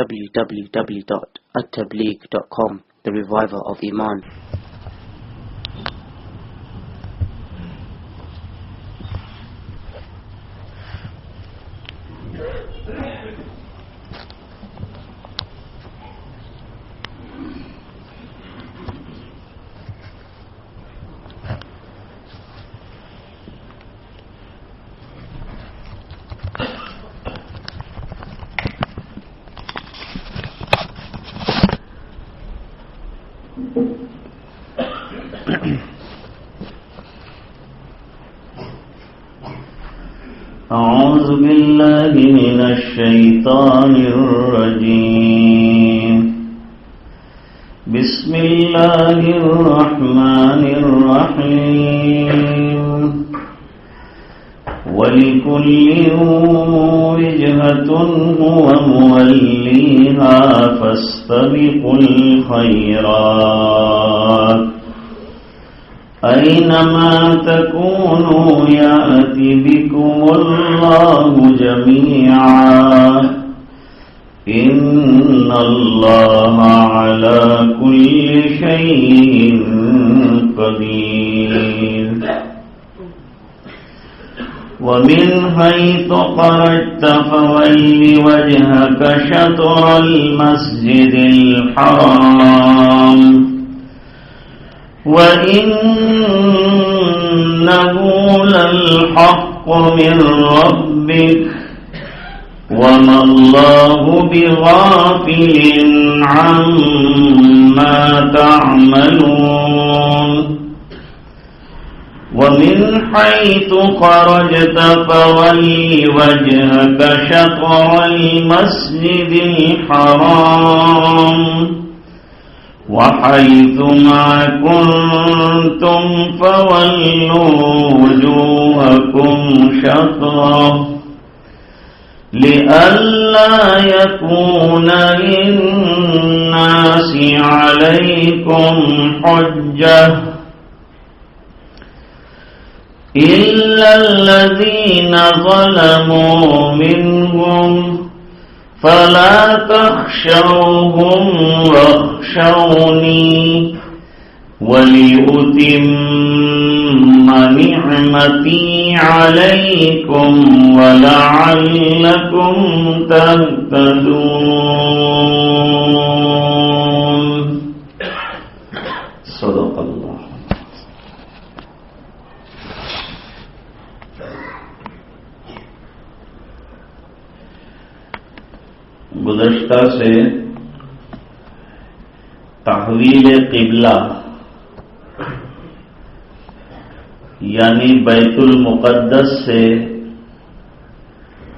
www.attableek.com, the reviver of Iman. أعوذ بالله من الشيطان الرجيم. بسم الله الرحمن الرحيم. ولكل وجهة هو موليها فاستبقوا الخيرات أينما تكونوا يأتي بكم الله جميعا إن الله على كل شيء قدير. ومن حيث خرجت فول وجهك شطر المسجد الحرام وإنه للحق من ربك وما الله بغافل عما تعملون. ومن حيث خرجت فول وجهك شطر المسجد الحرام وحيث ما كنتم فولوا وجوهكم شطره لئلا يكون للناس عليكم حجة إلا الذين ظلموا منهم فلا تخشوهم واخشوني ولأتم نعمتي عليكم ولعلكم تهتدون. صدق اللہ. گزشتہ سے تحویل قبلہ یعنی بیت المقدس سے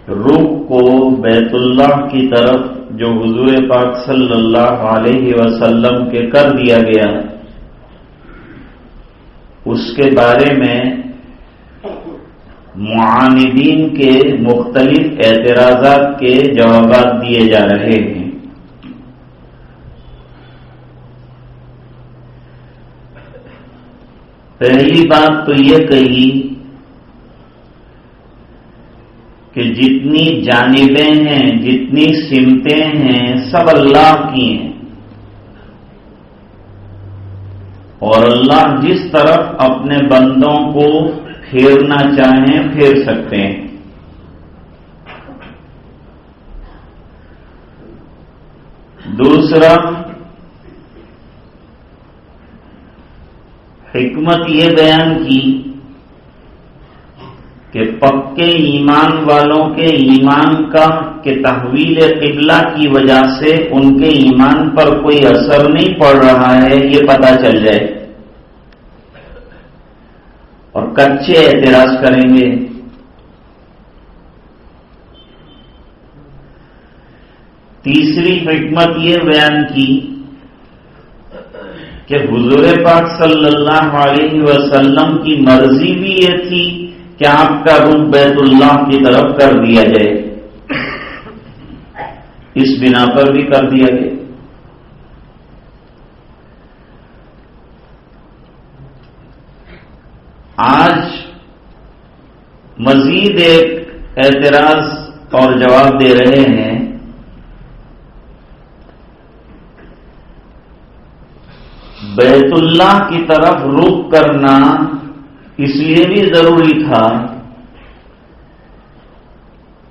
رخ کو بیت اللہ کی طرف جو حضور پاک صلی اللہ علیہ وسلم کے کر دیا گیا اس کے بارے میں معاندین کے مختلف اعتراضات کے جوابات دیے جا رہے ہیں. پہلی بات تو یہ کہی کہ جتنی جانبیں ہیں جتنی سمتیں ہیں سب اللہ کی ہیں اور اللہ جس طرف اپنے بندوں کو پھیرنا چاہیں پھیر سکتے ہیں. دوسرا حکمت یہ بیان کی کہ پکے ایمان والوں کے ایمان کا کہ تحویل قبلہ کی وجہ سے ان کے ایمان پر کوئی اثر نہیں پڑ رہا ہے یہ پتہ چل جائے اور کچے اعتراض کریں گے. تیسری حکمت یہ بیان کی کہ حضور پاک صلی اللہ علیہ وسلم کی مرضی بھی یہ تھی کہ آپ کا رخ بیت اللہ کی طرف کر دیا جائے. اس بنا پر بھی کر دیا گیا. آج مزید ایک اعتراض اور جواب دے رہے ہیں بیت اللہ کی طرف رخ کرنا اس لیے بھی ضروری تھا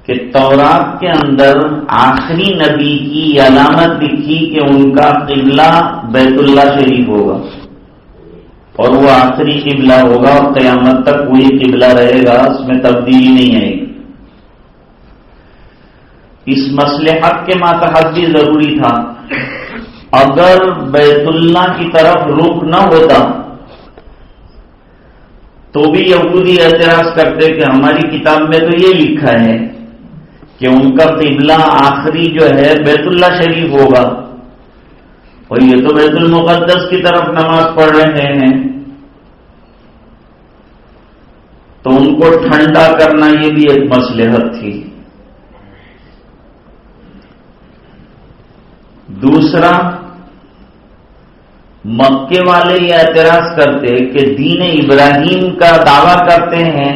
کہ تورات کے اندر آخری نبی کی علامت لکھی کہ ان کا قبلہ بیت اللہ شریف ہوگا، اور وہ آخری قبلہ ہوگا اور قیامت تک وہی قبلہ رہے گا، اس میں تبدیلی نہیں آئے گی۔ اس مصلحت کے ماتحت بھی ضروری تھا۔ اگر بیت اللہ کی طرف رخ نہ ہوتا تو بھی یہودی اعتراض کرتے کہ ہماری کتاب میں تو یہ لکھا ہے کہ ان کا قبلہ آخری جو ہے بیت اللہ شریف ہوگا، اور یہ تو بیت المقدس کی طرف نماز پڑھ رہے ہیں۔ تو ان کو ٹھنڈا کرنا یہ بھی ایک مصلحت تھی۔ دوسرا، مکے والے یہ اعتراض کرتے کہ دین ابراہیم کا دعویٰ کرتے ہیں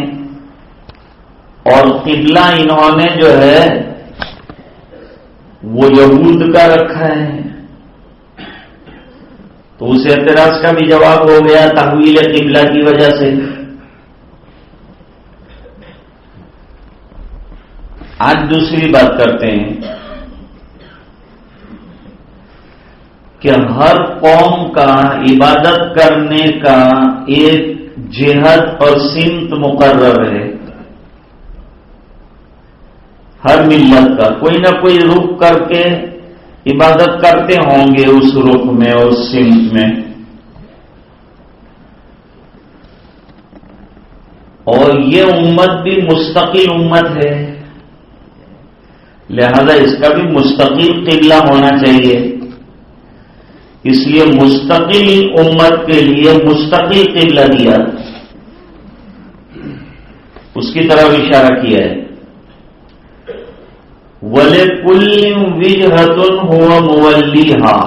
اور قبلہ انہوں نے جو ہے وہ یہود کا رکھا ہے، تو اس اعتراض کا بھی جواب ہو گیا تحویل قبلہ کی وجہ سے۔ آج دوسری بات کرتے ہیں کہ ہر قوم کا عبادت کرنے کا ایک جہت اور سمت مقرر ہے۔ ہر ملت کا کوئی نہ کوئی رخ کر کے عبادت کرتے ہوں گے اس رخ میں، اس سمت میں، اور یہ امت بھی مستقل امت ہے، لہذا اس کا بھی مستقل قبلہ ہونا چاہیے۔ اس لیے مستقل امت کے لیے مستقل قبلہ دیا، اس کی طرف اشارہ کیا ہے۔ وَلِكُلٍّ وِجْهَةٌ هُوَ مُوَلِّيهَا،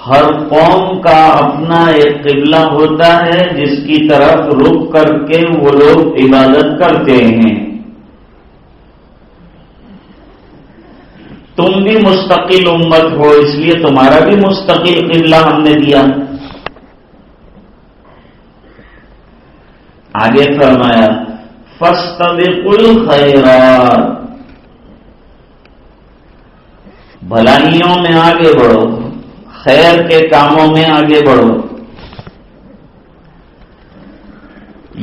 ہر قوم کا اپنا ایک قبلہ ہوتا ہے جس کی طرف رخ کر کے وہ لوگ عبادت کرتے ہیں۔ تم بھی مستقل امت ہو، اس لیے تمہارا بھی مستقل قبلہ ہم نے دیا۔ آگے فرمایا فَاسْتَبِقُوا الْخَيْرَاتِ، بھلائیوں میں آگے بڑھو، خیر کے کاموں میں آگے بڑھو۔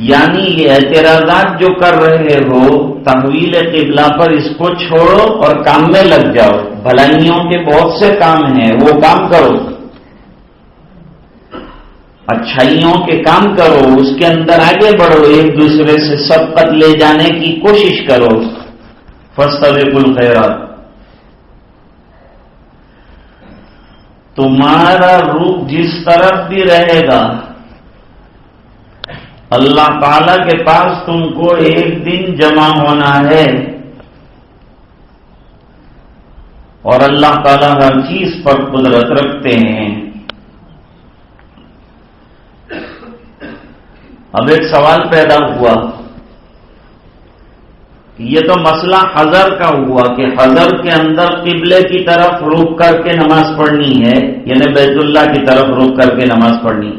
یعنی یہ اعتراضات جو کر رہے ہو تحویل قبلہ پر، اس کو چھوڑو اور کام میں لگ جاؤ۔ بھلائیوں کے بہت سے کام ہیں، وہ کام کرو، اچھائیوں کے کام کرو، اس کے اندر آگے بڑھو، ایک دوسرے سے سبقت لے جانے کی کوشش کرو۔ فاستبقوا الخیرات، تمہارا رخ جس طرف بھی رہے گا اللہ تعالی کے پاس تم کو ایک دن جمع ہونا ہے، اور اللہ تعالی ہر چیز پر قدرت رکھتے ہیں۔ اب ایک سوال پیدا ہوا، یہ تو مسئلہ حضر کا ہوا کہ حضر کے اندر قبلے کی طرف رخ کر کے نماز پڑھنی ہے، یعنی بیت اللہ کی طرف رخ کر کے نماز پڑھنی۔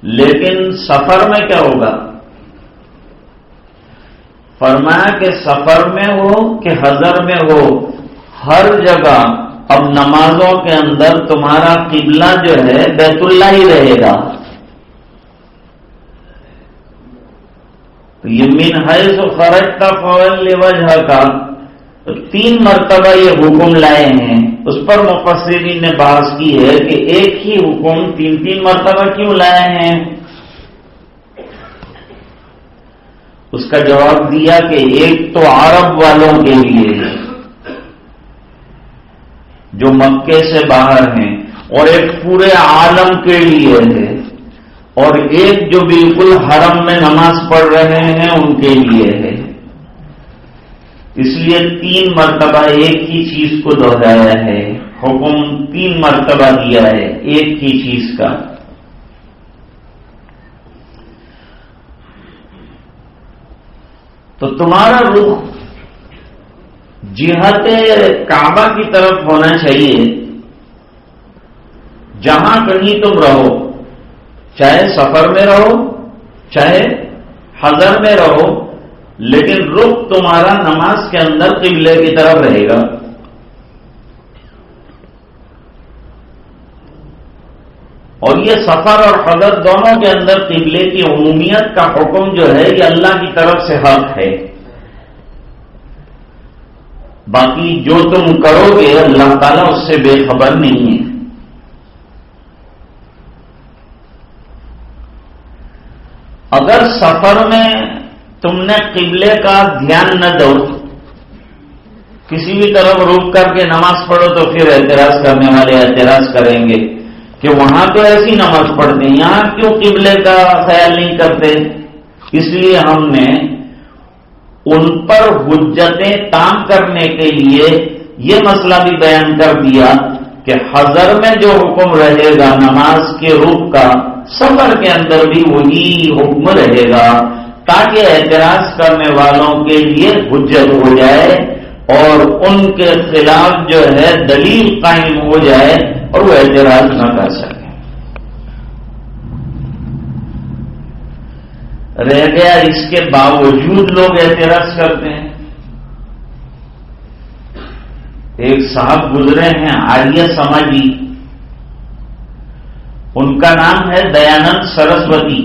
لیکن سفر میں کیا ہوگا؟ فرمایا کہ سفر میں ہو کہ حضر میں ہو، ہر جگہ اب نمازوں کے اندر تمہارا قبلہ جو ہے بیت اللہ ہی رہے گا۔ تو یہ من حیث خرجت فولی وجہ کا تو 3 مرتبہ یہ حکم لائے ہیں۔ اس پر مفسرین نے بحث کی ہے کہ ایک ہی حکم 3 مرتبہ کیوں لائے ہیں؟ اس کا جواب دیا کہ ایک تو عرب والوں کے لیے جو مکے سے باہر ہیں، اور ایک پورے عالم کے لیے ہے، اور ایک جو بالکل حرم میں نماز پڑھ رہے ہیں ان کے لیے ہے۔ اس لیے 3 مرتبہ ایک ہی چیز کو دہرایا ہے، حکم 3 مرتبہ دیا ہے ایک ہی چیز کا۔ تو تمہارا رخ جہت کعبہ کی طرف ہونا چاہیے. جہاں کہیں تم رہو، چاہے سفر میں رہو چاہے حضر میں رہو، لیکن رخ تمہارا نماز کے اندر قبلے کی طرف رہے گا. اور یہ سفر اور حضر دونوں کے اندر قبلے کی عمومیت کا حکم جو ہے یہ اللہ کی طرف سے حق ہے. باقی جو تم کرو گے اللہ تعالیٰ اس سے بے خبر نہیں ہے. اگر سفر میں تم نے قبلے کا دھیان نہ دو، کسی بھی طرف روک کر کے نماز پڑھو، تو پھر اعتراض کرنے والے اعتراض کریں گے کہ وہاں تو ایسی نماز پڑھتے ہیں، یہاں کیوں قبلے کا خیال نہیں کرتے. اس لیے ہم نے ان پر حجتیں تام کرنے کے لیے یہ مسئلہ بھی بیان کر دیا کہ حضر میں جو حکم رہے گا نماز کے رخ کا، سفر کے اندر بھی وہی حکم رہے گا، تاکہ اعتراض کرنے والوں کے لیے حجت ہو جائے اور ان کے خلاف جو ہے دلیل قائم ہو جائے اور وہ اعتراض نہ کر سکیں. رہ گیا اس کے باوجود لوگ اعتراض کرتے ہیں. ایک صاحب گزرے ہیں آریہ سماجی، ان کا نام ہے دیانند سرسوتی.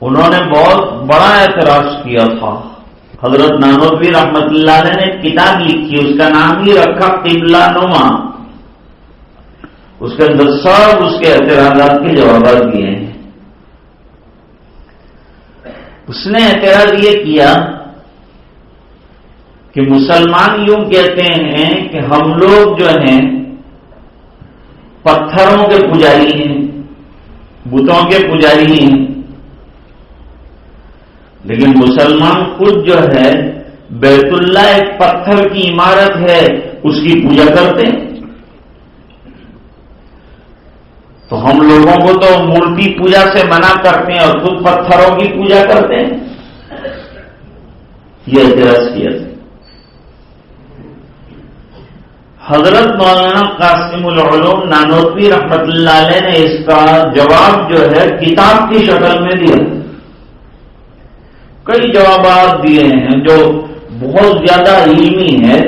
انہوں نے بہت بڑا اعتراض کیا تھا. حضرت نانوتوی رحمت اللہ علیہ نے کتاب لکھی، اس کا نام ہی رکھا قبلہ نما. اس کے اندر سب اس کے اعتراضات کے جوابات دیے ہیں. اس نے اعتراض یہ کیا کہ مسلمان یوں کہتے ہیں کہ ہم لوگ جو ہیں پتھروں کے پجاری ہیں، بتوں کے پجاری ہیں، لیکن مسلمان خود جو ہے بیت اللہ ایک پتھر کی عمارت ہے، اس کی پوجا کرتے ہیں. تو ہم لوگوں کو تو مورتی پوجا سے منع کرتے ہیں اور خود پتھروں کی پوجا کرتے ہیں. یہ اعتراض کیا تھا. حضرت مولانا قاسم العلوم نانوتوی رحمت اللہ علیہ نے اس کا جواب جو ہے کتاب کی شکل میں دیا. کئی جوابات دیے ہیں جو بہت زیادہ علمی ہے،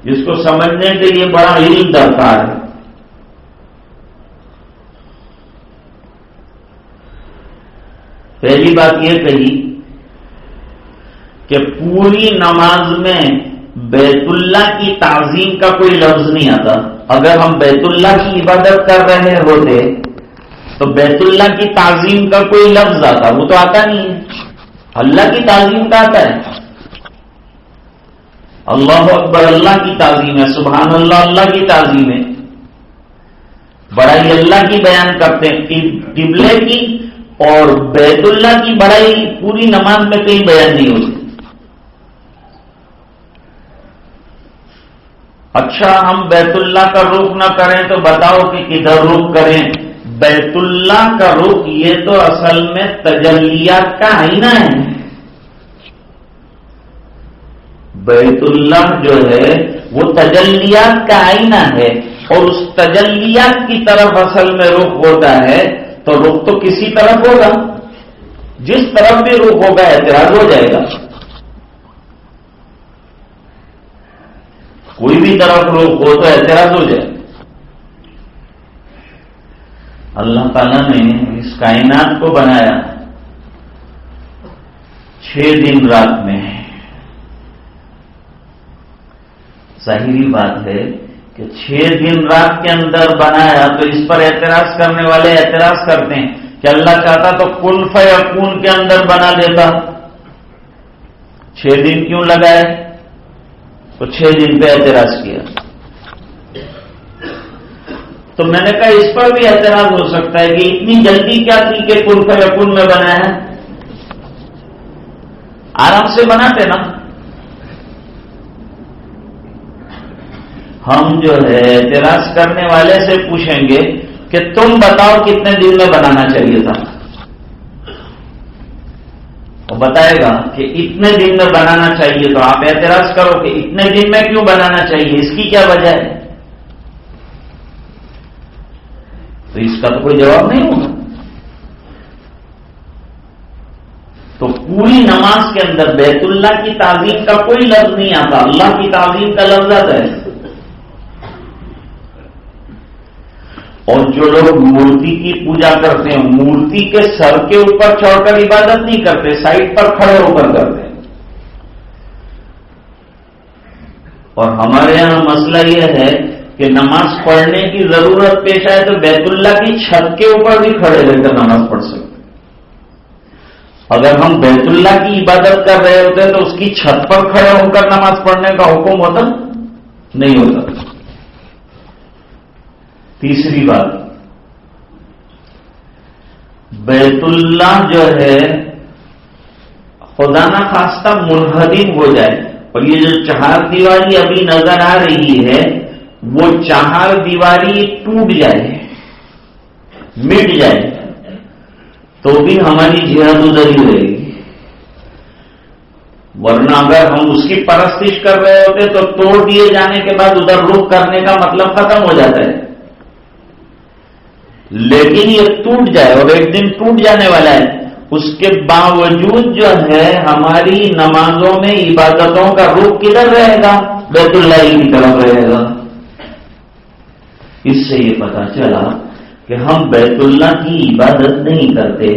جس کو سمجھنے کے لیے بڑا علم درکار ہے. پہلی بات یہ کہی کہ پوری نماز میں بیت اللہ کی تعظیم کا کوئی لفظ نہیں آتا. اگر ہم بیت اللہ کی عبادت کر رہے ہوتے تو بیت اللہ کی تعظیم کا کوئی لفظ آتا، وہ تو آتا نہیں ہے. اللہ کی تعظیم کا آتا ہے. اللہ اکبر اللہ کی تعظیم ہے، سبحان اللہ اللہ کی تعظیم ہے. بڑائی اللہ کی بیان کرتے ہیں، قبلے کی اور بیت اللہ کی بڑائی پوری نماز میں کہیں بیان نہیں ہوتی. اچھا ہم بیت اللہ کا رخ نہ کریں تو بتاؤ کہ کدھر رخ کریں. بیت اللہ کا رخ یہ تو اصل میں تجلیات کا آئینہ ہے. بیت اللہ جو ہے وہ تجلیات کا آئینہ ہے، اور اس تجلیات کی طرف اصل میں رخ ہوتا ہے. تو رخ تو کسی طرف ہوگا، جس طرف بھی رخ ہوگا اعتراض ہو جائے گا. کوئی بھی طرف رخ ہو تو اعتراض ہو جائے. اللہ تعالیٰ نے اس کائنات کو بنایا 6 دن رات میں. ظاہری بات ہے کہ 6 دن رات کے اندر بنایا، تو اس پر اعتراض کرنے والے اعتراض کرتے ہیں کہ اللہ چاہتا تو کن فیکون کے اندر بنا دیتا، 6 دن کیوں لگائے؟ تو 6 دن پہ اعتراض کیا. تو میں نے کہا اس پر بھی اعتراض ہو سکتا ہے کہ اتنی جلدی کیا تھی کہ کن فیکون میں بنایا ہے؟ آرام سے بناتے نا. ہم جو ہے اعتراض کرنے والے سے پوچھیں گے کہ تم بتاؤ کتنے دن میں بنانا چاہیے تھا. وہ بتائے گا کہ اتنے دن میں بنانا چاہیے، تو آپ اعتراض کرو کہ اتنے دن میں کیوں بنانا چاہیے، اس کی کیا وجہ ہے؟ تو اس کا تو کوئی جواب نہیں ہوگا. تو پوری نماز کے اندر بیت اللہ کی تعظیم کا کوئی لفظ نہیں آتا، اللہ کی تعظیم کا لفظ آتا ہے. اور جو لوگ مورتی کی پوجا کرتے ہیں، مورتی کے سر کے اوپر چڑھ کر عبادت نہیں کرتے، سائڈ پر کھڑے ہو کر کرتے ہیں. اور ہمارے یہاں مسئلہ یہ ہے کہ نماز پڑھنے کی ضرورت پیش آئے تو بیت اللہ کی چھت کے اوپر بھی کھڑے رہ کر نماز پڑھ سکتے. اگر ہم بیت اللہ کی عبادت کر رہے ہوتے تو اس کی چھت پر کھڑے ہو کر نماز پڑھنے کا حکم ہوتا نہیں ہوتا. تیسری بات، بیت اللہ جو ہے خدا نہ خواستہ منہدم ہو جائے، اور یہ جو چہار دیواری ابھی نظر آ رہی ہے وہ چہار دیواری ٹوٹ جائے، مٹ جائے، تو بھی ہماری جہاد ادھر ہی رہے گی. ورنہ اگر ہم اس کی پرستش کر رہے ہوتے تو توڑ دیے جانے کے بعد ادھر رخ کرنے کا مطلب ختم ہو جاتا ہے. لیکن یہ ٹوٹ جائے، اور ایک دن ٹوٹ جانے والا ہے، اس کے باوجود جو ہے ہماری نمازوں میں عبادتوں کا رخ کدھر رہے گا؟ بیت اللہ کی طرف رہے گا. اس سے یہ پتا چلا کہ ہم بیت اللہ کی عبادت نہیں کرتے.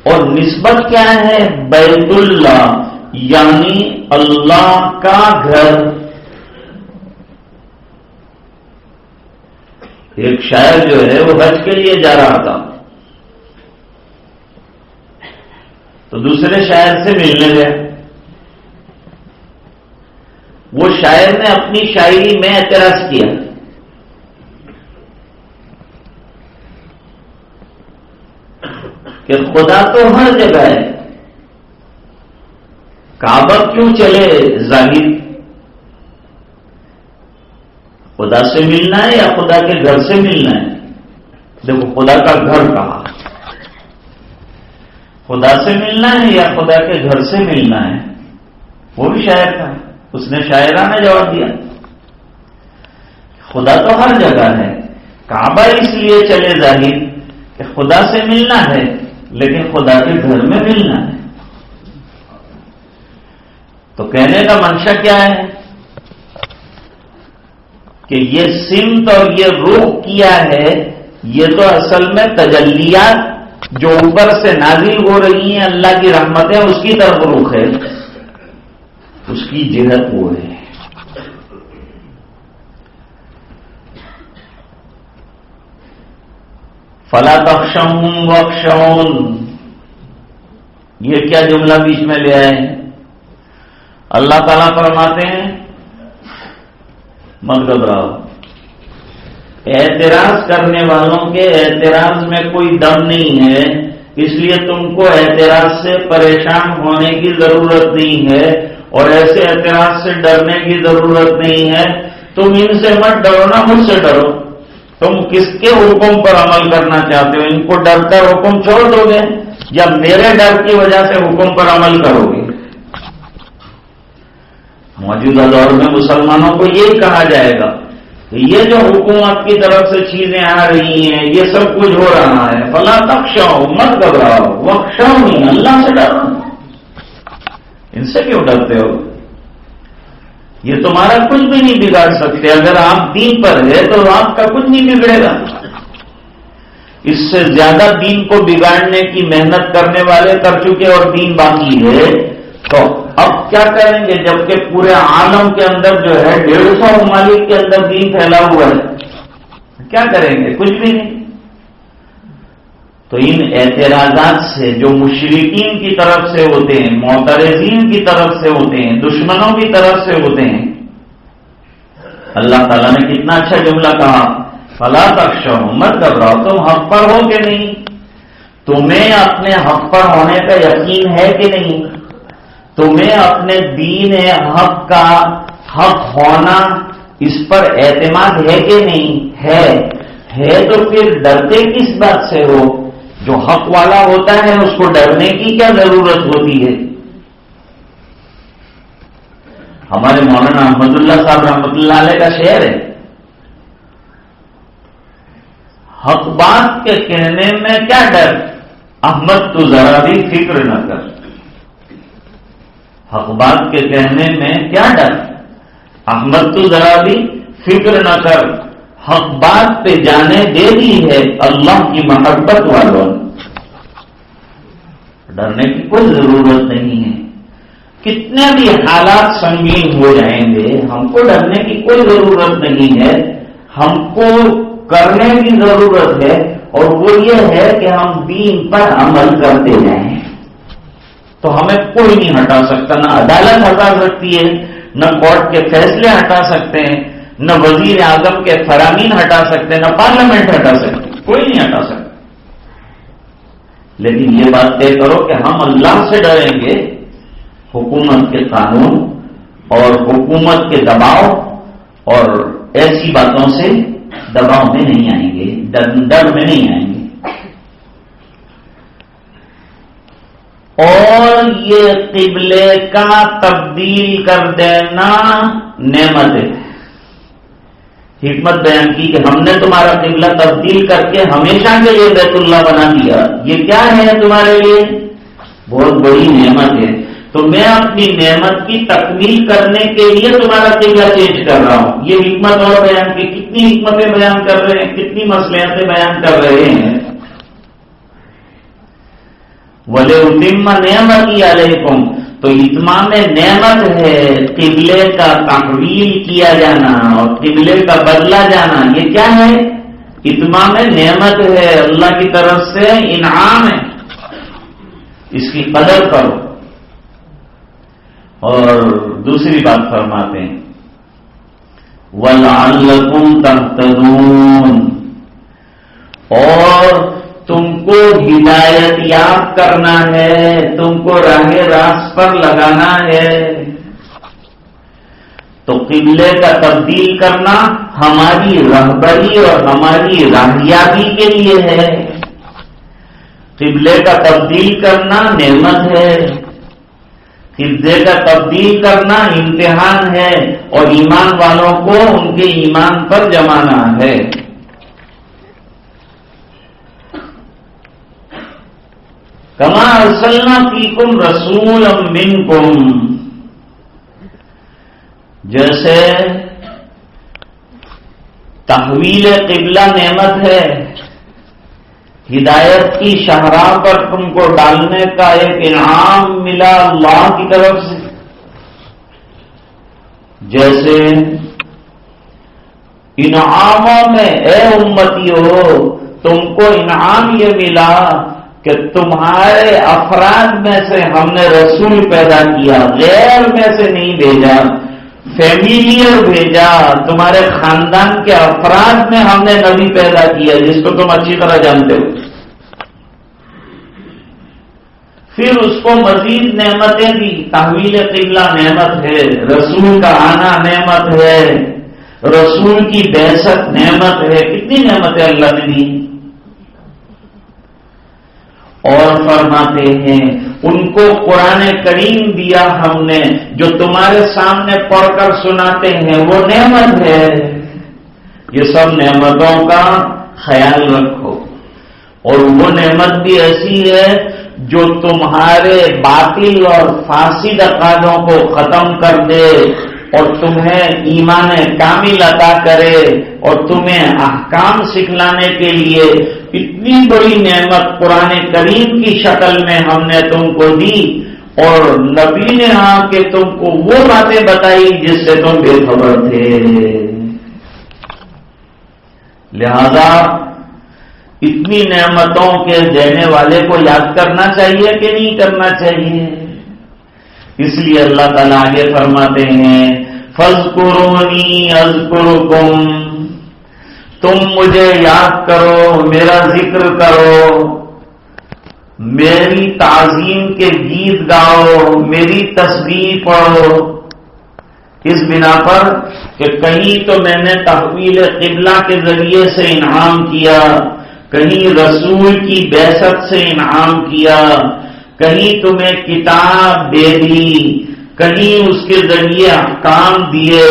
اور نسبت کیا ہے؟ بیت اللہ یعنی اللہ کا گھر. ایک شاعر جو ہے وہ حج کے لیے جا رہا تھا، تو دوسرے شاعر سے ملنے گیا. وہ شاعر نے اپنی شاعری میں اعتراض کیا کہ خدا تو ہر جگہ ہے، کعبہ کیوں چلے ظاہر؟ خدا سے ملنا ہے یا خدا کے گھر سے ملنا ہے؟ دیکھو خدا کا گھر کہا، خدا سے ملنا ہے یا خدا کے گھر سے ملنا ہے؟ وہ بھی شاعر تھا، اس نے شاعرانہ جواب دیا خدا تو ہر جگہ ہے، کعبہ اس لیے چلے ظاہر کہ خدا سے ملنا ہے، لیکن خدا کے گھر میں ملنا ہے. تو کہنے کا منشا کیا ہے کہ یہ سمت اور یہ روح کیا ہے، یہ تو اصل میں تجلیات جو اوپر سے نازل ہو رہی ہیں اللہ کی رحمتیں، اس کی طرف رخ ہے، اس کی جہت وہ ہے. فلا تخشوهم واخشون، یہ کیا جملہ بیچ میں لے آئے ہیں؟ اللہ تعالیٰ فرماتے ہیں مت گھبراؤ. اعتراض کرنے والوں کے اعتراض میں کوئی دم نہیں ہے، اس لیے تم کو اعتراض سے پریشان ہونے کی ضرورت نہیں ہے، اور ایسے اعتراض سے ڈرنے کی ضرورت نہیں ہے. تم ان سے مت ڈرو نا، مجھ سے ڈرو. تم کس کے حکم پر عمل کرنا چاہتے ہو؟ ان کو ڈر کر حکم چھوڑ دو گے یا میرے ڈر کی وجہ سے حکم پر عمل کرو گے؟ موجودہ دور میں مسلمانوں کو یہی کہا جائے گا کہ یہ جو حکومت کی طرف سے چیزیں آ رہی ہیں، یہ سب کچھ ہو رہا ہے، فلا تخشوا، مت گھبراؤ، واخشونی، اللہ سے ڈرو. ان سے کیوں ڈرتے ہو؟ یہ تمہارا کچھ بھی نہیں بگاڑ سکتے. اگر آپ دین پر ہے تو آپ کا کچھ نہیں بگڑے گا. اس سے زیادہ دین کو بگاڑنے کی محنت کرنے والے کر چکے اور دین باقی ہے. تو اب کیا کریں گے جبکہ پورے عالم کے اندر جو ہے 150 ممالک کے اندر دین پھیلا ہوا ہے؟ کیا کریں گے؟ کچھ بھی نہیں. تو ان اعتراضات سے جو مشرکین کی طرف سے ہوتے ہیں، معترضین کی طرف سے ہوتے ہیں، دشمنوں کی طرف سے ہوتے ہیں، اللہ تعالیٰ نے کتنا اچھا جملہ کہا، فلا تخشوا، مت گھبراؤ. تم حق پر ہو کہ نہیں؟ تمہیں اپنے حق پر ہونے کا یقین ہے کہ نہیں؟ تمہیں اپنے دین حق کا حق ہونا اس پر اعتماد ہے کہ نہیں؟ ہے تو پھر ڈرتے کس بات سے ہو؟ جو حق والا ہوتا ہے اس کو ڈرنے کی کیا ضرورت ہوتی ہے؟ ہمارے مولانا احمد اللہ صاحب رحمۃ اللہ علیہ کا شعر ہے، حق بات کے کہنے میں کیا ڈر، احمد تو ذرا بھی فکر نہ کر۔ حق بات کے کہنے میں کیا ڈر، احمد تو ذرا بھی فکر نہ کر، حق بات پہ جانے دے دی ہے اللہ کی محبت والوں، ڈرنے کی کوئی ضرورت نہیں ہے۔ کتنے بھی حالات سنگین ہو جائیں گے ہم کو ڈرنے کی کوئی ضرورت نہیں ہے، ہم کو کرنے کی ضرورت ہے، اور وہ یہ ہے کہ ہم دین پر عمل کرتے جائیں۔ تو ہمیں کوئی نہیں ہٹا سکتا، نہ عدالت ہٹا سکتی ہے، نہ کورٹ کے فیصلے ہٹا سکتے ہیں، نہ وزیر اعظم کے فرامین ہٹا سکتے ہیں، نہ پارلیمنٹ ہٹا سکتے، کوئی نہیں ہٹا سکتا۔ لیکن یہ بات طے کرو کہ ہم اللہ سے ڈریں گے، حکومت کے قانون اور حکومت کے دباؤ اور ایسی باتوں سے دباؤ میں نہیں آئیں گے، ڈر میں نہیں آئیں گے۔ اور یہ قبلے کا تبدیل کر دینا نعمت ہے۔ حکمت بیان کی کہ ہم نے تمہارا قبلہ تبدیل کر کے ہمیشہ کے لیے بیت اللہ بنا دیا، یہ کیا ہے تمہارے لیے؟ بہت بڑی نعمت ہے۔ تو میں اپنی نعمت کی تکمیل کرنے کے لیے تمہارا قبلہ چینج کر رہا ہوں۔ یہ حکمت اور بیان کی کتنی حکمتیں بیان کر رہے ہیں، کتنی مصلحتیں بیان کر رہے ہیں۔ وَلِأُتِمَّ نِعْمَتِي عَلَيْكُمْ، تو اتمام نعمت ہے قبلے کا تحویل کیا جانا اور قبلے کا بدلا جانا، یہ کیا ہے؟ اتمام نعمت ہے، اللہ کی طرف سے انعام ہے، اس کی قدر کرو۔ اور دوسری بات فرماتے ہیں وَلَعَلَّكُمْ تَهْتَدُونَ، اور تم کو ہدایت یاب کرنا ہے، تم کو راہ راست پر لگانا ہے۔ تو قبلے کا تبدیل کرنا ہماری رہبری اور ہماری راہیابی کے لیے ہے۔ قبلے کا تبدیل کرنا نعمت ہے، قبلے کا تبدیل کرنا امتحان ہے، اور ایمان والوں کو ان کے ایمان پر جمانا ہے۔ کما ارسلنا فیکم رسولا منکم، جیسے تحویل قبلہ نعمت ہے، ہدایت کی شاہراہ پر تم کو ڈالنے کا ایک انعام ملا اللہ کی طرف سے، جیسے انعاموں میں اے امتیو تم کو انعام یہ ملا کہ تمہارے افراد میں سے ہم نے رسول پیدا کیا، غیر میں سے نہیں بھیجا، فیملیئر بھیجا، تمہارے خاندان کے افراد میں ہم نے نبی پیدا کیا جس کو تم اچھی طرح جانتے ہو۔ پھر اس کو مزید نعمتیں دی، تحویل قبلہ نعمت ہے، رسول کا آنا نعمت ہے، رسول کی بعثت نعمت ہے، کتنی نعمتیں اللہ نے دی۔ اور فرماتے ہیں ان کو قرآن کریم دیا ہم نے جو تمہارے سامنے پڑھ کر سناتے ہیں، وہ نعمت ہے۔ یہ سب نعمتوں کا خیال رکھو، اور وہ نعمت بھی ایسی ہے جو تمہارے باطل اور فاسد عقائدوں کو ختم کر دے اور تمہیں ایمان کامل عطا کرے اور تمہیں احکام سکھلانے کے لیے اتنی بڑی نعمت قرآن کریم کی شکل میں ہم نے تم کو دی، اور نبی نے آ کے تم کو وہ باتیں بتائی جس سے تم بے خبر تھے۔ لہذا اتنی نعمتوں کے دینے والے کو یاد کرنا چاہیے کہ نہیں کرنا چاہیے؟ اس لیے اللہ تعالیٰ آگے فرماتے ہیں فَاذْكُرُونِي أَذْكُرُكُمْ، تم مجھے یاد کرو، میرا ذکر کرو، میری تعظیم کے گیت گاؤ، میری تسبیح پڑھو، اس بنا پر کہ کہیں تو میں نے تحویل قبلہ کے ذریعے سے انعام کیا، کہیں رسول کی بعثت سے انعام کیا، کہیں تمہیں کتاب دے دی، کہیں اس کے ذریعے احکام دیے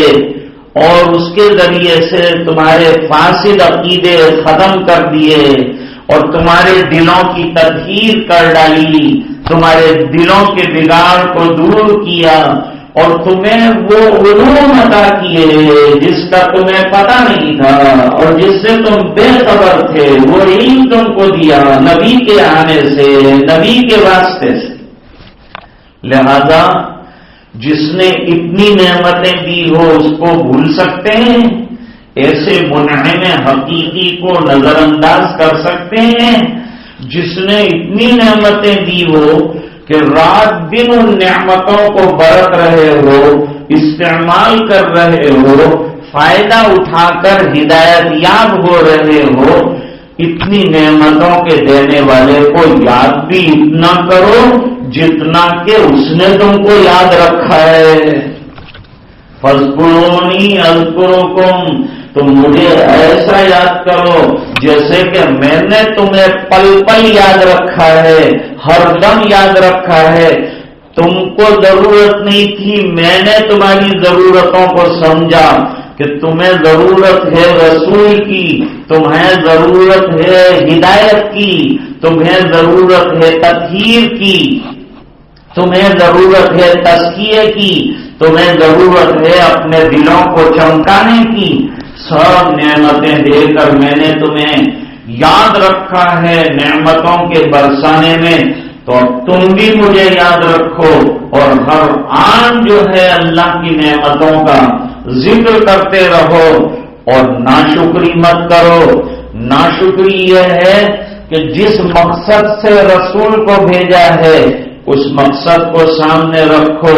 اور اس کے ذریعے سے تمہارے فاسد عقیدے ختم کر دیے اور تمہارے دلوں کی تطہیر کر ڈالی، تمہارے دلوں کے بگاڑ کو دور کیا اور تمہیں وہ علوم عطا کیے جس کا تمہیں پتہ نہیں تھا اور جس سے تم بے خبر تھے، وہ علم تم کو دیا نبی کے آنے سے، نبی کے واسطے سے۔ لہذا جس نے اتنی نعمتیں دی ہو اس کو بھول سکتے ہیں؟ ایسے منعم حقیقی کو نظر انداز کر سکتے ہیں؟ جس نے اتنی نعمتیں دی ہو کہ رات دن ان نعمتوں کو برت رہے ہو، استعمال کر رہے ہو، فائدہ اٹھا کر ہدایت یاب ہو رہے ہو، اتنی نعمتوں کے دینے والے کو یاد بھی اتنا کرو جتنا کہ اس نے تم کو یاد رکھا ہے۔ فاذکرونی اذکرکم، تم مجھے ایسا یاد کرو جیسے کہ میں نے تمہیں پل پل یاد رکھا ہے، ہر دم یاد رکھا ہے۔ تم کو ضرورت نہیں تھی، میں نے تمہاری ضرورتوں کو سمجھا کہ تمہیں ضرورت ہے رسول کی، تمہیں ضرورت ہے ہدایت کی، تمہیں ضرورت ہے تطہیر کی، تمہیں ضرورت ہے تزکیے کی، تمہیں ضرورت ہے اپنے دلوں کو چمکانے کی۔ سب نعمتیں دے کر میں نے تمہیں یاد رکھا ہے نعمتوں کے برسانے میں، تو اب تم بھی مجھے یاد رکھو اور ہر آن جو ہے اللہ کی نعمتوں کا ذکر کرتے رہو اور ناشکری مت کرو۔ ناشکری یہ ہے کہ جس مقصد سے رسول کو بھیجا ہے اس مقصد کو سامنے رکھو،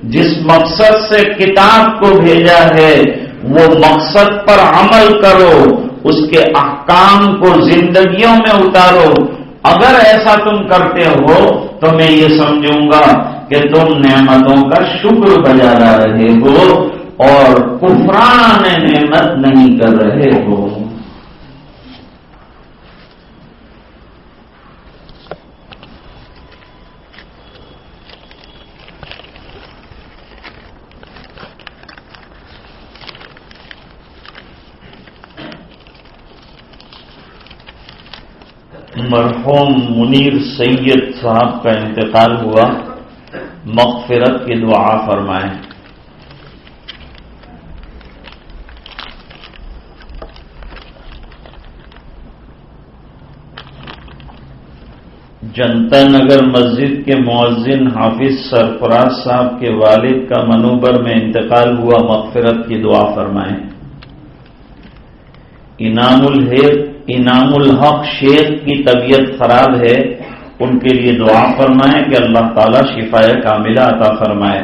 جس مقصد سے کتاب کو بھیجا ہے وہ مقصد پر عمل کرو، اس کے احکام کو زندگیوں میں اتارو۔ اگر ایسا تم کرتے ہو تو میں یہ سمجھوں گا کہ تم نعمتوں کا شکر بجا رہے ہو اور کفران نعمت نہیں کر رہے ہو۔ مرحوم منیر سید صاحب کا انتقال ہوا، مغفرت کی دعا فرمائیں۔ جنتا نگر مسجد کے مؤذن حافظ سرفراز صاحب کے والد کا منوبر میں انتقال ہوا، مغفرت کی دعا فرمائیں۔ انعام الحق شیخ کی طبیعت خراب ہے، ان کے لیے دعا فرمائیں کہ اللہ تعالیٰ شفائے کاملہ عطا فرمائے۔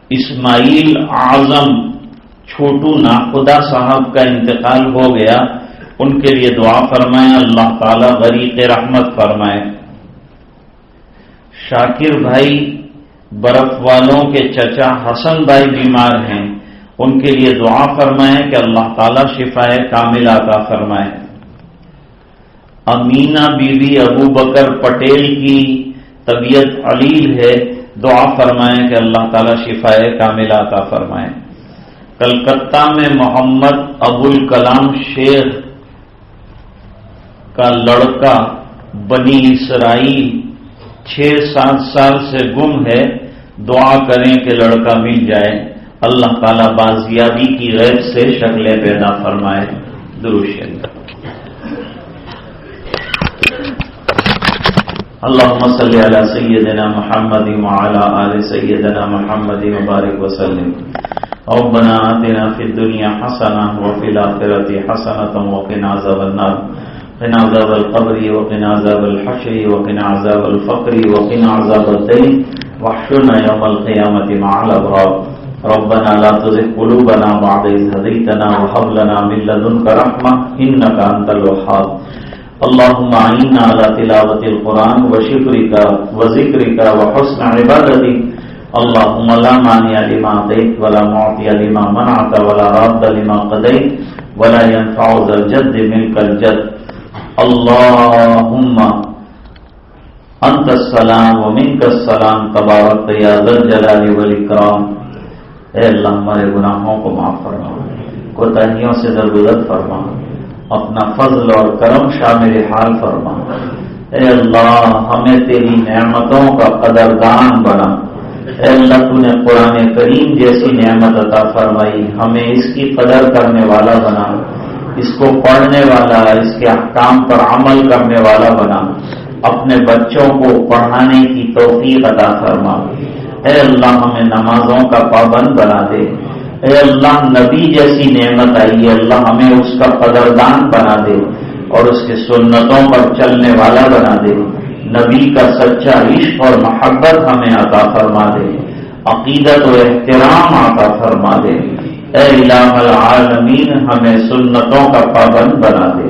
اسماعیل اعظم چھوٹو ناخدا صاحب کا انتقال ہو گیا، ان کے لیے دعا فرمائیں، اللہ تعالیٰ غریق رحمت فرمائے۔ شاکر بھائی برف والوں کے چچا حسن بھائی بیمار ہیں، ان کے لیے دعا فرمائیں کہ اللہ تعالیٰ شفائے کامل عطا فرمائے۔ امینہ بیوی ابو بکر پٹیل کی طبیعت علیل ہے، دعا فرمائیں کہ اللہ تعالیٰ شفائے کامل عطا فرمائے۔ کلکتہ میں محمد ابو الکلام شیخ کا لڑکا بنی اسرائیل 6-7 سال سے گم ہے، دعا کریں کہ لڑکا مل جائے، اللہ تعالیٰ بازیابی کی غیب سے شکلیں پیدا فرمائے۔ درود شریف۔ اللهم صل على سيدنا محمد وعلى آل سيدنا محمد وبارك وسلم۔ ربنا آتنا في الدنيا حسنة وفي الآخرة حسنة وقنا عذاب النار، قنا عذاب القبر وقنا عذاب الحشر وقنا عذاب الفقر وقنا عذاب الدين واحشرنا يوم القيامة مع الأبرار۔ ربنا لا تزغ قلوبنا بعد إذ هديتنا وهب لنا من لدنك رحمة إنك أنت الوهاب۔ اللهم أعنا على تلاوة القرآن وشكرك وذكرك وحسن عبادتك۔ اللهم لا مانع لما أعطيت ولا معطي لما منعت ولا راد لما قضيت ولا ينفع ذا الجد منك الجد اللهم انت السلام ومنك السلام تبارک یا ذا الجلال والاکرام۔ اے اللہ ہمارے گناہوں کو معاف فرما، کوتاہیوں سے درگزر فرما، اپنا فضل اور کرم شامل حال فرما۔ اے اللہ ہمیں تیری نعمتوں کا قدردان بنا۔ اے اللہ تو نے قرآن کریم جیسی نعمت عطا فرمائی، ہمیں اس کی قدر کرنے والا بنا، اس کو پڑھنے والا، اس کے احکام پر عمل کرنے والا بنا، اپنے بچوں کو پڑھانے کی توفیق عطا فرما۔ اے اللہ ہمیں نمازوں کا پابند بنا دے۔ اے اللہ نبی جیسی نعمت آئی ہے، اللہ ہمیں اس کا قدردان بنا دے اور اس کے سنتوں پر چلنے والا بنا دے۔ نبی کا سچا عشق اور محبت ہمیں عطا فرما دے، عقیدت و احترام عطا فرما دے۔ اے الہ العالمین ہمیں سنتوں کا پابند بنا دے۔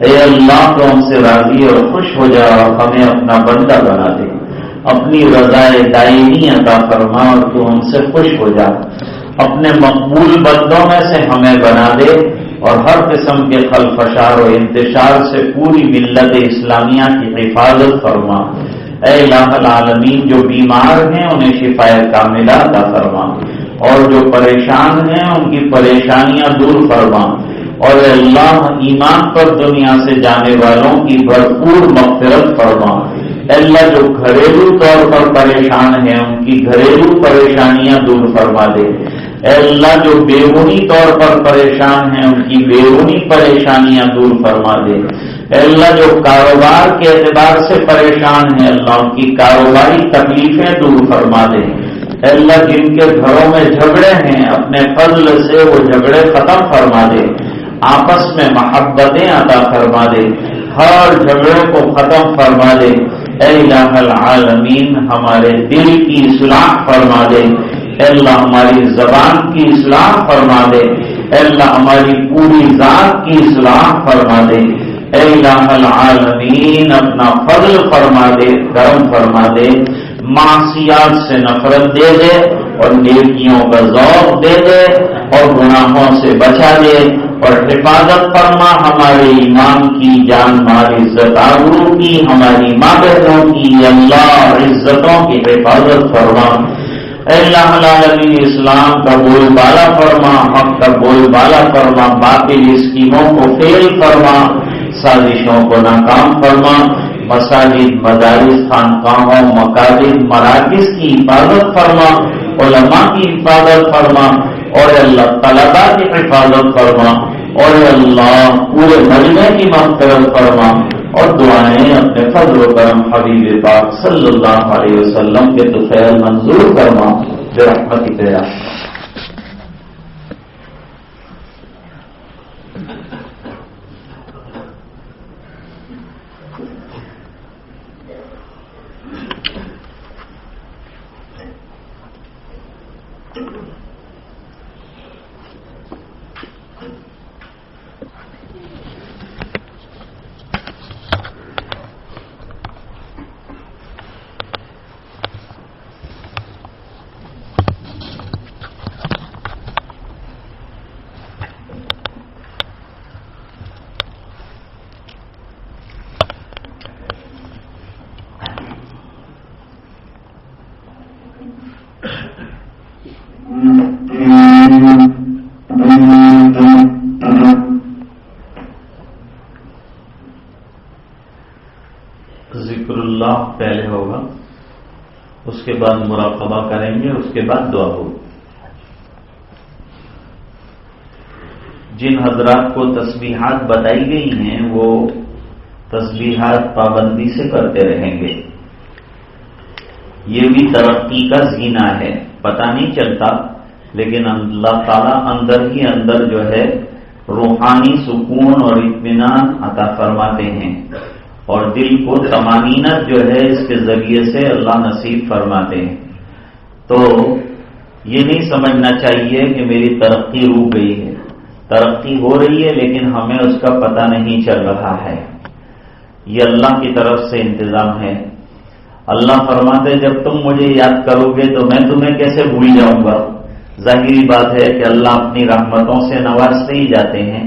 اے اللہ تو ہم سے راضی اور خوش ہو جا اور ہمیں اپنا بندہ بنا دے، اپنی رضائے دائمی عطا فرما اور تو ہم سے خوش ہو جا، اپنے مقبول بندوں میں سے ہمیں بنا دے اور ہر قسم کے خلفشار و انتشار سے پوری ملت اسلامیہ کی حفاظت فرما۔ اے الہ العالمین جو بیمار ہیں انہیں شفائے کاملہ عطا فرما اور جو پریشان ہیں ان کی پریشانیاں دور فرما، اور اے اللہ ایمان پر دنیا سے جانے والوں کی بھرپور مغفرت فرما۔ اے اللہ جو گھریلو طور پر پریشان ہیں ان کی گھریلو پریشانیاں دور فرما دے۔ اے اللہ جو بیرونی طور پر پریشان ہیں ان کی بیرونی پریشانیاں دور فرما دے۔ اے اللہ جو کاروبار کے اعتبار سے پریشان ہیں اللہ ان کی کاروباری تکلیفیں دور فرما دے۔ اے اللہ جن کے گھروں میں جھگڑے ہیں اپنے فضل سے وہ جھگڑے ختم فرما دے، آپس میں محبتیں عطا فرما دے، ہر جھگڑے کو ختم فرما دے۔ اے الہ العالمین ہمارے دل کی اصلاح فرما دے۔ اے اللہ ہماری زبان کی اصلاح فرما دے۔ اے اللہ ہماری پوری ذات کی اصلاح فرما دے۔ اے الہ العالمین اپنا فضل فرما دے، کرم فرما دے، معصیات سے نفرت دے دے اور نیکیوں کا ذوق دے دے اور گناہوں سے بچا دے اور حفاظت فرما ہمارے ایمان کی، جان مال عزت آبرو کی، ہماری ماں بہنوں کی، اللہ عزتوں کی حفاظت فرما۔ اے اللہ العالمین اسلام کا بول بالا فرما، حق کا بول بالا فرما، باطل اسکیموں کو فیل فرما، سازشوں کو ناکام فرما، مساجد، مدارس، خانقاہوں، مکاتب، مراکز کی حفاظت فرما، علماء کی حفاظت فرما، اور اللہ طلباء کی حفاظت فرما، اور اللہ پورے مجمع کی مغفرت فرما، اور دعائیں اپنے فضل و کرم حبیب پاک صلی اللہ علیہ وسلم کے طفیل منظور فرما برحمتک یا ذکر اللہ پہلے ہوگا، اس کے بعد مراقبہ کریں گے، اس کے بعد دعا ہوگی۔ جن حضرات کو تسبیحات بتائی گئی ہیں وہ تسبیحات پابندی سے کرتے رہیں گے۔ یہ بھی ترقی کا زینہ ہے، پتہ نہیں چلتا لیکن اللہ تعالیٰ اندر ہی اندر جو ہے روحانی سکون اور اطمینان عطا فرماتے ہیں، اور دل کو طمانینت جو ہے اس کے ذریعے سے اللہ نصیب فرماتے ہیں۔ تو یہ نہیں سمجھنا چاہیے کہ میری ترقی رک گئی ہے، ترقی ہو رہی ہے لیکن ہمیں اس کا پتہ نہیں چل رہا ہے۔ یہ اللہ کی طرف سے انتظام ہے۔ اللہ فرماتے جب تم مجھے یاد کرو گے تو میں تمہیں کیسے بھول جاؤں گا۔ ظاہری بات ہے کہ اللہ اپنی رحمتوں سے نوازتے ہی جاتے ہیں،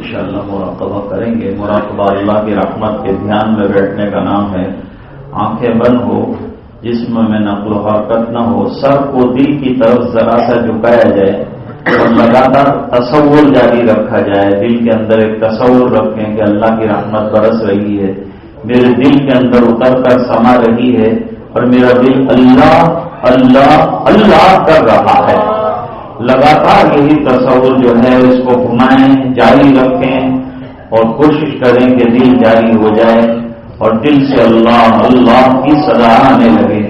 انشاءاللہ مراقبہ کریں گے. مراقبہ اللہ کی رحمت کے دھیان میں بیٹھنے کا نام ہے. آنکھیں بند ہو، جسم میں نقل و حرکت نہ ہو، سر کو دل کی طرف ذرا سا جھکایا جائے اور لگاتار تصور جاری رکھا جائے. دل کے اندر ایک تصور رکھیں کہ اللہ کی رحمت برس رہی ہے، میرے دل کے اندر اتر کر سما رہی ہے اور میرا دل اللہ اللہ اللہ کر رہا ہے. لگاتار یہی تصور جو ہے اس کو گھمائیں، جاری رکھیں اور کوشش کریں کہ دل جاری ہو جائے اور دل سے اللہ اللہ کی صدا آنے لگے.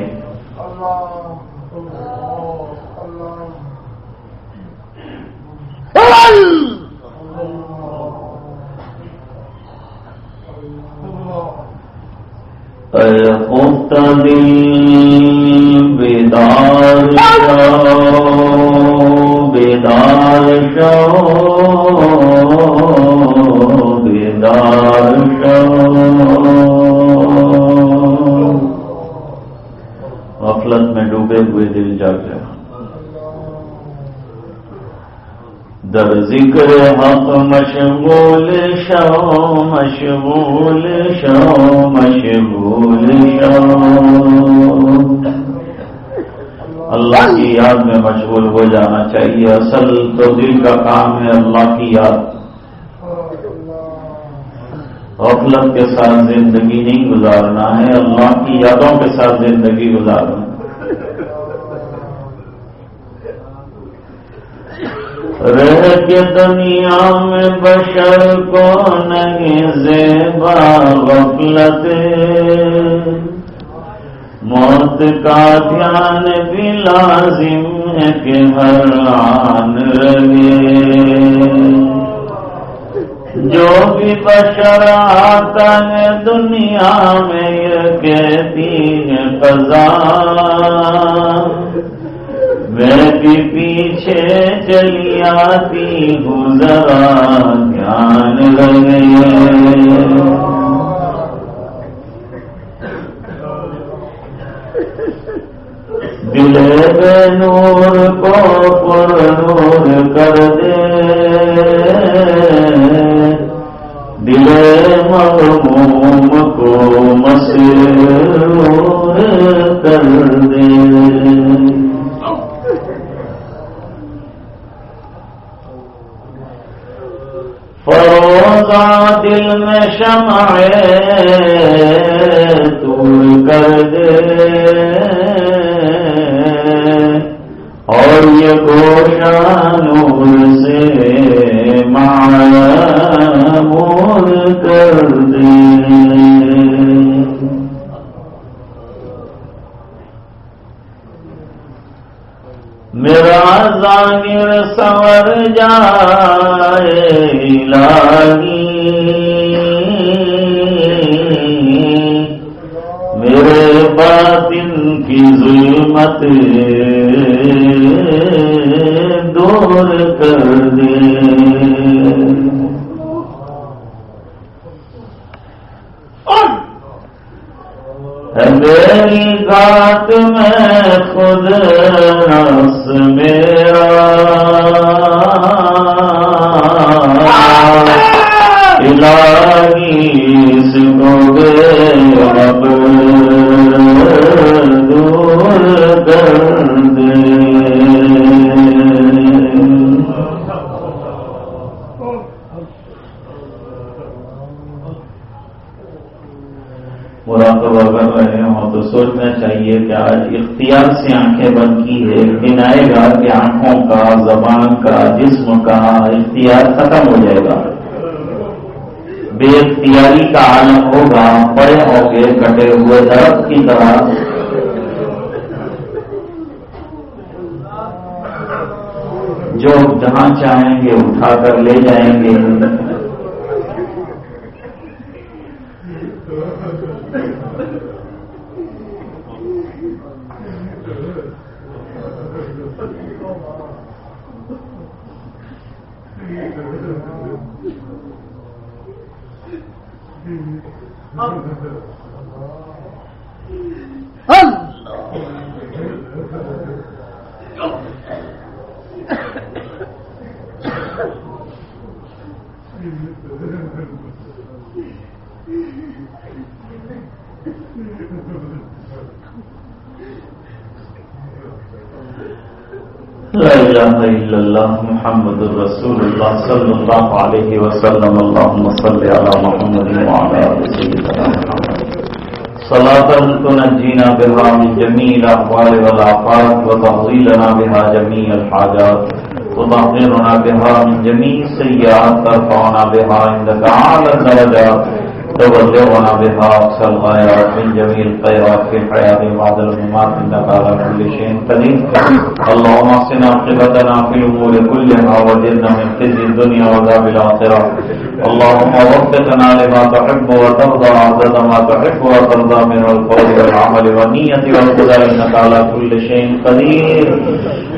خفتہ دل بیدار بیدار بیدار غفلت میں ڈوبے ہوئے دل جاگ جائے. در ذکر حق مشغول شو مشغول شو مشغول شو. اللہ کی یاد میں مشغول ہو جانا چاہیے. اصل تو دل کا کام ہے اللہ کی یاد. غفلت کے ساتھ زندگی نہیں گزارنا ہے، اللہ کی یادوں کے ساتھ زندگی گزارنا ہے. رہ کے دنیا میں بشر کو نہیں زیبا غفلت، موت کا دھیان بھی لازم ہے کہ ہر آن رہے. جو بھی بشر آتا ہے دنیا میں یہ کہتی ہے قضا، میں بھی پیچھے چلی آتی ہوں ذرا دھیان رہے. دل بے نور کو پر نور کر دے، دل مغموم کو مسرور کر دے. فروزہ دل میں شمع طور کر دے اور یہ گوشہ نور سے معمور کر دے. میرا ظاہر سنور جائے الہی، میرے باطن کی ظلمت دور کر دے. میری ذات میں خود نفس میرا الہی اس کو بے رب دور کر دے. مراقبہ کر رہے ہوں تو سوچنا چاہیے کہ آج اختیار سے آنکھیں بند کی ہے. دن آئے گا کہ آنکھوں کا، زبان کا، جسم کا اختیار ختم ہو جائے گا. بے اختیاری کا عالم ہوگا. پڑے ہوں گے کٹے ہوئے درخت کی طرح. جو جہاں چاہیں گے اٹھا کر لے جائیں گے. لا الہ الا اللہ محمد الرسول اللہ صلی اللہ علیہ وسلم اللہم صلی علی محمد وعلی آل سیدنا محمد صلاۃ تنجینا بها من جمیع الاحوال والآفات وتحصیلنا بها جمیع الحاجات وتطهرنا بها من جمیع السیئات ترفعنا بها عندك اعلی الدرجات تبلغنا بها أقصى الغايات من جميع الخيرات في الحياة بعد الممات إنك على كل شيء قدير اللهم احسن عاقبتنا في الأمور كلها وأجرنا من خزي الدنيا وعذاب الآخرة اللهم وفقنا لما تحب وترضى عدد ما تحب وترضى من القول والعمل والنية والقدر إنك على كل شيء قدير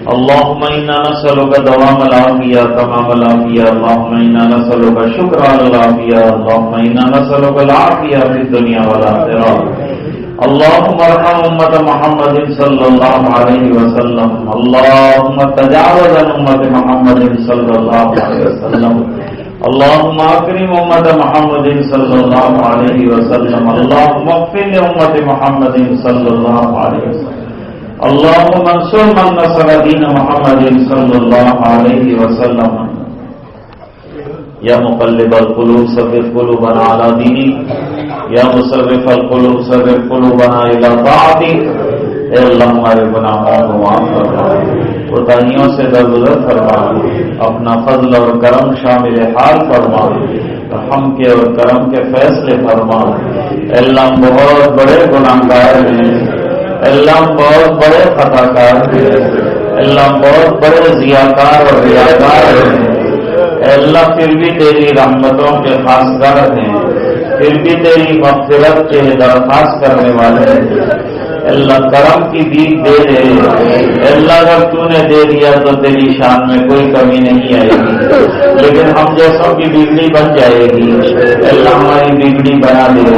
اللهم إنا نسألك دوام العافية تمام العافية اللهم إنا نسألك شكر على العافية اللهم إنا نسألك العافية في الدنيا والآخرة اللهم ارحم أمة محمد صلى الله عليه وسلم اللهم تجاوز عن أمة محمد صلى الله عليه وسلم اللهم أكرم أمة محمد صلى الله عليه وسلم اللهم اغفر لأمة محمد صلى الله عليه وسلم اللهم انصر من نصر دين محمد صلى الله عليه وسلم یا مقلب القلوب ثبت قلوبنا على دینک یا مصرف القلوب ثبت قلوبنا الى طاعتک اے اللہ ہمارے گناہوں کو معاف فرما کوتاہیوں سے درگزر فرما اپنا فضل اور کرم شامل حال فرما رحم کے اور کرم کے فیصلے فرما اے اللہ ہم بہت بڑے گناہگار ہیں اللہ بہت بڑے خطا کار ہیں اللہ بہت بڑے ضیاءکار اور ریاکار ہیں اللہ پھر بھی تیری رحمتوں کے خاصگار ہیں پھر بھی تیری مغفرت کے درخواست کرنے والے ہیں اللہ کرم کی بھیک دے دے اللہ اگر تو نے دے دیا تو تیری شان میں کوئی کمی نہیں آئے گی لیکن ہم جیسوں کی بگڑی بن جائے گی اللہ ہماری بگڑی بنا دے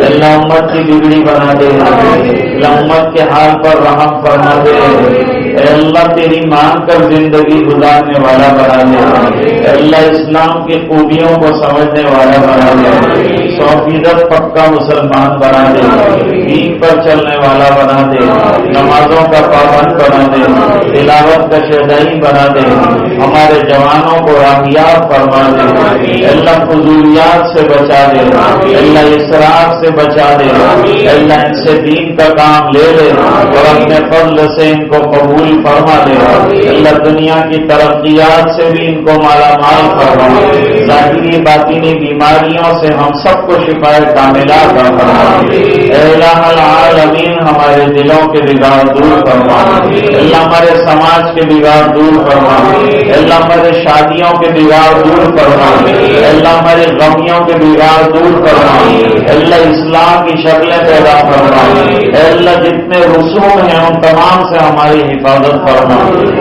اللہ امت کی بگڑی بنا دے اللہ امت کے حال پر رحم فرما دے اے اللہ تیری مان کر زندگی گزارنے والا بنا دے اے اللہ اسلام کی خوبیوں کو سمجھنے والا بنا دے 100% پکا مسلمان بنا دے دین پر چلنے والا بنا دے نمازوں کا پابند بنا دے تلاوت کا شہدائی بنا دے ہمارے جوانوں کو راہیاب فرما دے اللہ فضولیات سے بچا دے اللہ اسراف سے بچا دے اللہ ان سے دین کا کام لے لے اور اپنے فضل سے ان کو قبول فرما دے اللہ دنیا کی ترقیات سے بھی ان کو مالا مال فرما ظاہری باطنی بیماریوں سے ہم سب کو شفاء کاملہ فرما اے الہ العالمین ہمارے دلوں کے بگاڑ دور فرما اللہ ہمارے سماج کے بگاڑ دور فرما اللہ ہمارے شادیوں کے بگاڑ دور فرما اللہ ہمارے غمیوں کے بگاڑ دور فرما اللہ اسلام کی شکلیں پیدا فرما اللہ جتنے رسوم ہیں ان تمام سے ہماری حفاظت فرما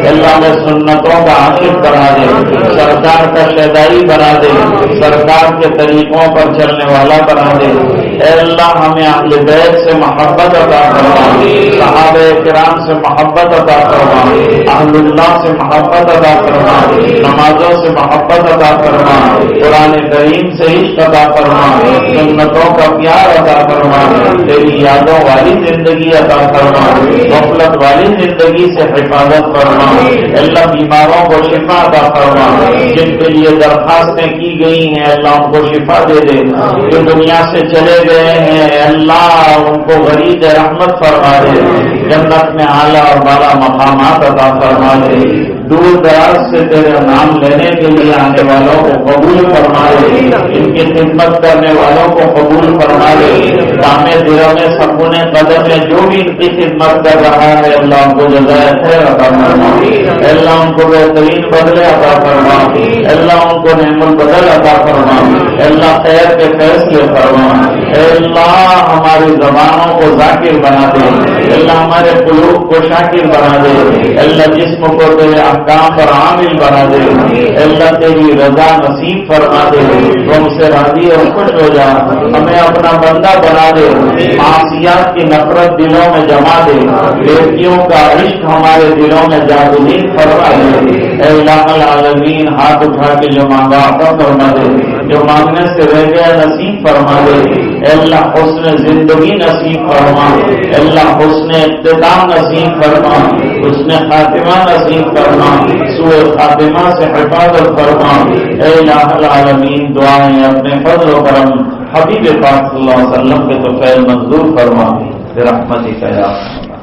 اللہ میں سنتوں کا عاقب بنا دے سرکار کا شہدائی بنا دے سرکار کے طریقوں پر چلنے والا بنا دے اے اللہ ہمیں اہل بیت سے محبت عطا فرما صحابہ کرام سے محبت عطا فرما اہل اللہ سے محبت عطا فرما نمازوں سے محبت عطا فرما قرآن کریم سے عشق عطا فرما سنتوں کا پیار عطا فرما تیری یادوں والی زندگی عطا فرما غفلت والی زندگی سے حفاظت فرما اللہ بیماروں کو شفا عطا فرما جن کے لیے درخواستیں کی گئی ہیں اللہ ان کو شفا دے دے جو دنیا سے چلے گئے ہیں اللہ ان کو غریب رحمت فرما دے جنت میں اعلیٰ اور بالا مقامات عطا فرما دے دور دراز سے تیرے نام لینے کے لیے آنے والوں کو قبول فرما دے ان کی خدمت کرنے والوں کو قبول فرما دے دامے دلوں میں سکونے قدم میں جو بھی ان کی خدمت کر رہا ہے اللہ ان کو جزائے خیر عطا فرما اللہ ان کو بہترین بدلے عطا فرما اللہ ان کو نعم البدل عطا فرما اللہ خیر کے فیصلے فرما اللہ ہماری زبانوں کو ذاکر بنا دے اللہ ہمارے قلوب کو شاکر بنا دے اللہ جسم کو تیرے احکام پر عامل بنا دے اللہ تیری رضا نصیب فرما دے تو ہم سے راضی اور خوش ہو جا ہمیں اپنا بندہ بنا دے معصیات کی نفرت دلوں میں جما دے بیٹیوں کا عشق ہمارے دلوں میں جاگزین فرما دے اے الہ العالمین ہاتھ اٹھا کے جو مانگا عطا فرما دے جو مانگنے سے رہ گیا نصیب فرما دے. اے اللہ حسن زندگی نصیب فرما. اے اللہ حسن اختتام نصیب فرما. حسن خاتمہ نصیب فرما. سوء خاتمہ سے حفاظت فرما. اے الہ العالمین دعائیں اپنے فضل و کرم حبیب پاک صلی اللہ علیہ وسلم کے تو فیض منظور فرما برحمتک یا ارحم الراحمین.